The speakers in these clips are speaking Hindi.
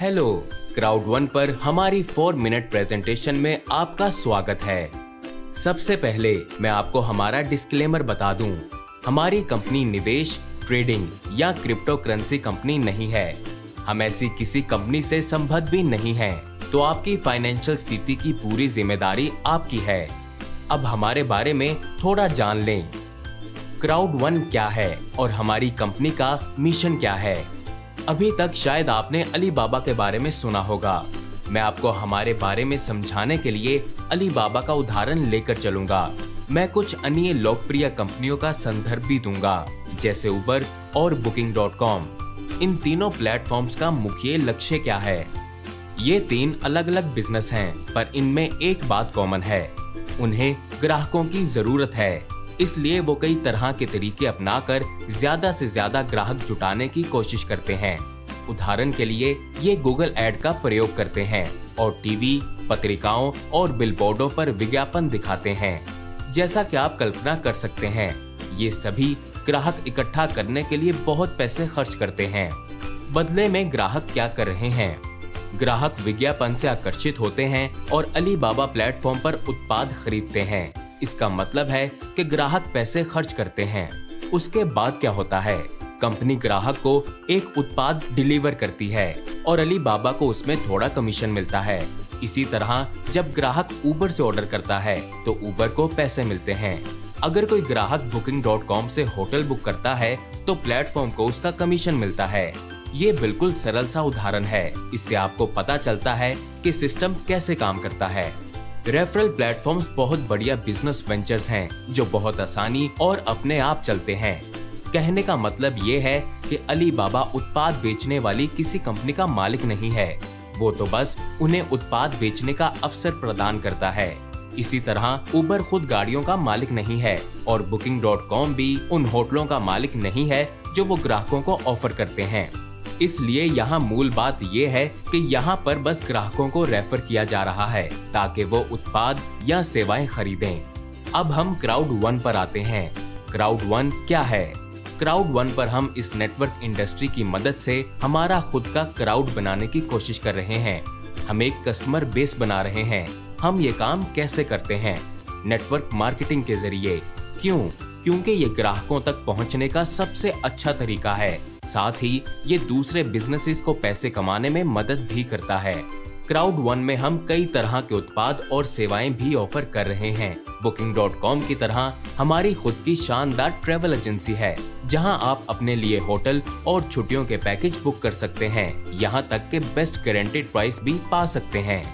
हेलो, क्राउड वन पर हमारी 4 मिनट प्रेजेंटेशन में आपका स्वागत है। सबसे पहले मैं आपको हमारा डिस्क्लेमर बता दूं। हमारी कंपनी निवेश, ट्रेडिंग या क्रिप्टो करेंसी कंपनी नहीं है। हम ऐसी किसी कंपनी से संबद्ध भी नहीं हैं, तो आपकी फाइनेंशियल स्थिति की पूरी जिम्मेदारी आपकी है। अब हमारे बारे में थोड़ा जान लें। क्राउड वन क्या है और हमारी कंपनी का मिशन क्या है। अभी तक शायद आपने अलीबाबा के बारे में सुना होगा। मैं आपको हमारे बारे में समझाने के लिए अलीबाबा का उदाहरण लेकर चलूंगा। मैं कुछ अन्य लोकप्रिय कंपनियों का संदर्भ भी दूंगा, जैसे उबर और Booking.com। इन तीनों प्लेटफॉर्म्स का मुख्य लक्ष्य क्या है? ये 3 अलग अलग बिजनेस हैं, पर इनमें एक बात कॉमन है। उन्हें ग्राहकों की जरूरत है, इसलिए वो कई तरह के तरीके अपनाकर ज्यादा से ज्यादा ग्राहक जुटाने की कोशिश करते हैं। उदाहरण के लिए ये गूगल ऐड का प्रयोग करते हैं और टीवी, पत्रिकाओं और बिलबोर्डों पर विज्ञापन दिखाते हैं। जैसा कि आप कल्पना कर सकते हैं, ये सभी ग्राहक इकट्ठा करने के लिए बहुत पैसे खर्च करते हैं। बदले में ग्राहक क्या कर रहे हैं? ग्राहक विज्ञापन से आकर्षित होते हैं और अलीबाबा प्लेटफॉर्म पर उत्पाद खरीदते हैं। इसका मतलब है कि ग्राहक पैसे खर्च करते हैं। उसके बाद क्या होता है? कंपनी ग्राहक को एक उत्पाद डिलीवर करती है और अलीबाबा को उसमें थोड़ा कमीशन मिलता है। इसी तरह जब ग्राहक उबर से ऑर्डर करता है तो उबर को पैसे मिलते हैं। अगर कोई ग्राहक Booking.com से होटल बुक करता है तो प्लेटफॉर्म को उसका कमीशन मिलता है। ये बिल्कुल सरल सा उदाहरण है। इससे आपको पता चलता है कि सिस्टम कैसे काम करता है। रेफरल प्लेटफॉर्म्स बहुत बढ़िया बिजनेस वेंचर्स हैं, जो बहुत आसानी और अपने आप चलते हैं। कहने का मतलब ये है कि अलीबाबा उत्पाद बेचने वाली किसी कंपनी का मालिक नहीं है। वो तो बस उन्हें उत्पाद बेचने का अवसर प्रदान करता है। इसी तरह उबर खुद गाड़ियों का मालिक नहीं है और Booking.com भी उन होटलों का मालिक नहीं है जो वो ग्राहकों को ऑफर करते हैं। इसलिए यहाँ मूल बात ये है कि यहाँ पर बस ग्राहकों को रेफर किया जा रहा है ताकि वो उत्पाद या सेवाएं खरीदें। अब हम क्राउड वन पर आते हैं। क्राउड वन क्या है? क्राउड वन पर हम इस नेटवर्क इंडस्ट्री की मदद से हमारा खुद का क्राउड बनाने की कोशिश कर रहे हैं। हम एक कस्टमर बेस बना रहे हैं। हम ये काम कैसे करते हैं? नेटवर्क मार्केटिंग के जरिए। क्यों? क्योंकि ये ग्राहकों तक पहुंचने का सबसे अच्छा तरीका है। साथ ही ये दूसरे बिजनेसेस को पैसे कमाने में मदद भी करता है। क्राउड वन में हम कई तरह के उत्पाद और सेवाएं भी ऑफर कर रहे हैं। Booking.com की तरह हमारी खुद की शानदार ट्रैवल एजेंसी है, जहां आप अपने लिए होटल और छुट्टियों के पैकेज बुक कर सकते हैं। यहां तक के बेस्ट गारंटीड प्राइस भी पा सकते हैं।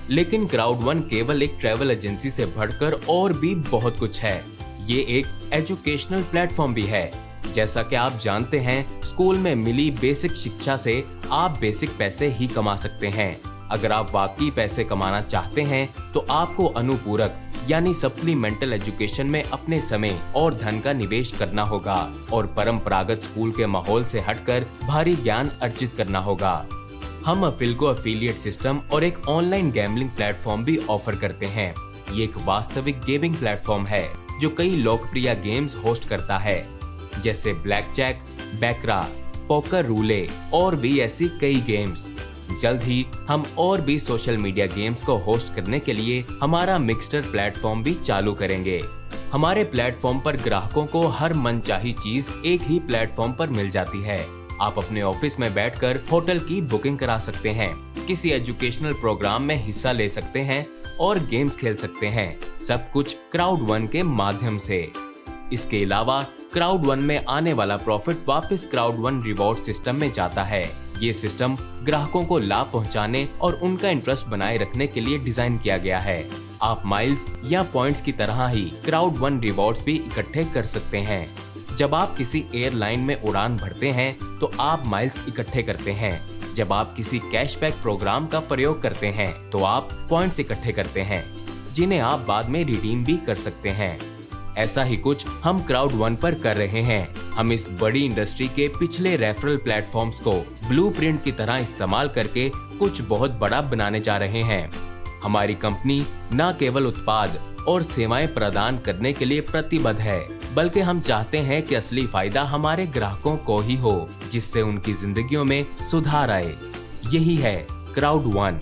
लेकिन क्राउड वन केवल एक ट्रैवल एजेंसी से बढ़कर और भी बहुत कुछ है। ये एक एजुकेशनल प्लेटफॉर्म भी है। जैसा कि आप जानते हैं, स्कूल में मिली बेसिक शिक्षा से आप बेसिक पैसे ही कमा सकते हैं। अगर आप वाकई पैसे कमाना चाहते हैं तो आपको अनुपूरक यानी सप्लीमेंटल एजुकेशन में अपने समय और धन का निवेश करना होगा और परंपरागत स्कूल के माहौल से हटकर भारी ज्ञान अर्जित करना होगा। हम अफिल्को एफिलिएट सिस्टम और एक ऑनलाइन गैम्बलिंग प्लेटफॉर्म भी ऑफर करते हैं। ये एक वास्तविक गेमिंग प्लेटफॉर्म है जो कई लोकप्रिय गेम्स होस्ट करता है, जैसे ब्लैक जैक, बैकरा, पोकर रूले और भी ऐसी कई गेम्स। जल्द ही हम और भी सोशल मीडिया गेम्स को होस्ट करने के लिए हमारा मिक्सटर प्लेटफॉर्म भी चालू करेंगे। हमारे प्लेटफॉर्म पर ग्राहकों को हर मनचाही चीज एक ही प्लेटफॉर्म पर मिल जाती है। आप अपने ऑफिस में बैठकर होटल की बुकिंग करा सकते हैं, किसी एजुकेशनल प्रोग्राम में हिस्सा ले सकते हैं और गेम्स खेल सकते हैं। सब कुछ क्राउड वन के माध्यम से। इसके अलावा क्राउड वन में आने वाला प्रॉफिट वापस क्राउड वन रिवॉर्ड सिस्टम में जाता है। ये सिस्टम ग्राहकों को लाभ पहुंचाने और उनका इंटरेस्ट बनाए रखने के लिए डिजाइन किया गया है। आप माइल्स या पॉइंट्स की तरह ही क्राउड वन रिवॉर्ड्स भी इकट्ठे कर सकते हैं। जब आप किसी एयरलाइन में उड़ान भरते हैं तो आप माइल्स इकट्ठे करते हैं। जब आप किसी कैशबैक प्रोग्राम का प्रयोग करते हैं तो आप पॉइंट्स इकट्ठे करते हैं, जिन्हें आप बाद में रिडीम भी कर सकते हैं। ऐसा ही कुछ हम क्राउड वन पर कर रहे हैं। हम इस बड़ी इंडस्ट्री के पिछले रेफरल प्लेटफॉर्म्स को ब्लूप्रिंट की तरह इस्तेमाल करके कुछ बहुत बड़ा बनाने जा रहे हैं। हमारी कंपनी न केवल उत्पाद और सेवाएं प्रदान करने के लिए प्रतिबद्ध है, बल्कि हम चाहते हैं कि असली फायदा हमारे ग्राहकों को ही हो, जिससे उनकी जिंदगियों में सुधार आए। यही है क्राउड वन।